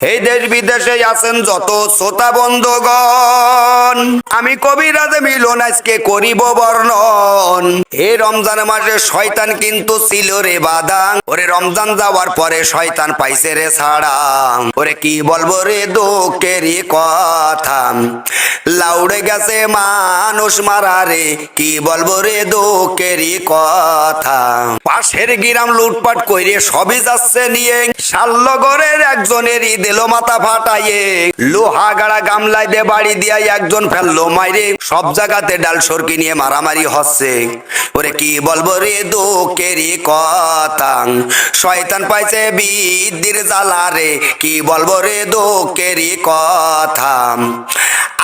এই দেশ বিদেশে আছেন যত শ্রোতা বন্ধুগণ, আমি কবিরাজ মিলন আজকে করিব বর্ণন। এই রমজান মাসে শয়তান কিন্তু ছিল রে বাধা, ওরে রমজান যাওয়ার পরে শয়তান পাইছে রে ছাড়া। ওরে কি বলবো রে দুঃখেরই কথা, লাউড়ে গেছে মানুষ মারা রে, কি বলবো রে দুঃখেরই কথা। পাশের গ্রাম লুটপাট কইরে সবই যাচ্ছে নিয়ে, শাল্লগরের একজনেরই দিল মাথা ফাটাইয়ে, লোহা গাড়া গামলায় দে বাড়ি দিয়া একজন ফেললো মাইরে, সব জায়গাতে ডাল সরকি নিয়ে মারামারি হচ্ছে। ওরে কি বলবো রে দুঃখেরই কথা, শয়তান পাইছে বিদ্যির জ্বালা রে, কি বলবো রে দুঃখেরই কথা।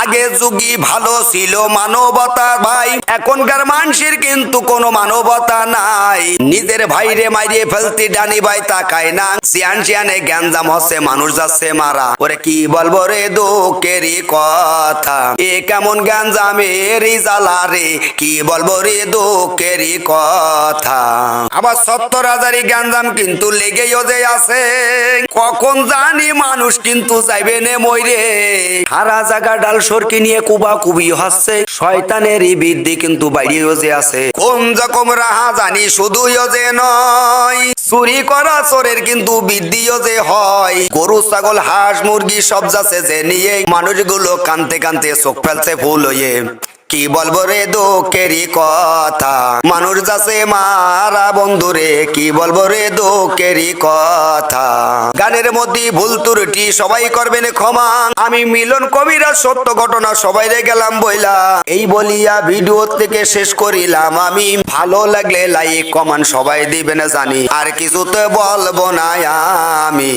আগে যুগই ভালো ছিল মানবতা ভাই, এখনকার মানুষের কিন্তু কোনো মানবতা নাই। নিজের ভাইরে মাইরে ফেলতে ডানি ভাই তাকায় না, সিয়ান সিয়ানে গ্যাঞ্জাম হচ্ছে মানুষ যাচ্ছে মারা। ওরে কি বলবো রে দুঃখেরই কথা, এ কেমন গ্যাঞ্জামেরই জ্বালা রে, কি বলবো রে দুঃখেরই কথা। আবার 70,000 গ্যাঞ্জাম কিন্তু লেগেও যে আছে, কখন জানি মানুষ কিন্তু যাইবে নে মইরে। হারা জায়গা ডাল সরকি নিয়ে কুবা কুবি হচ্ছে, শয়তানেরই বৃদ্ধি কিন্তু বাইরেও যে আছে। কোন রকম রাহা জানি শুধুই যে নয়, চুরি করা চোরের কিন্তু বৃদ্ধিও যে হয়। গরু ছাগল হাঁস মুরগি সব যাচ্ছে যে নিয়ে, মানুষগুলো কানতে কানতে চোখ ফেলছে ফুল হয়ে। কি বলবো রে দুঃখেরই কথা, মানুষ যাচ্ছে মারা বন্ধুরে, কি বলবো রে দুঃখেরই কথা। গানের মধ্যে ভুল ত্রুটি সবাই করবেন ক্ষমা, আমি মিলন কবিরাজ সত্য ঘটনা সবাই রে গেলাম বইলা। এই বলিয়া ভিডিও থেকে শেষ করিলাম আমি, ভালো লাগলে লাইক কমেন্ট সবাই দিবেন জানি, আর কিছুতে বলবো না আমি।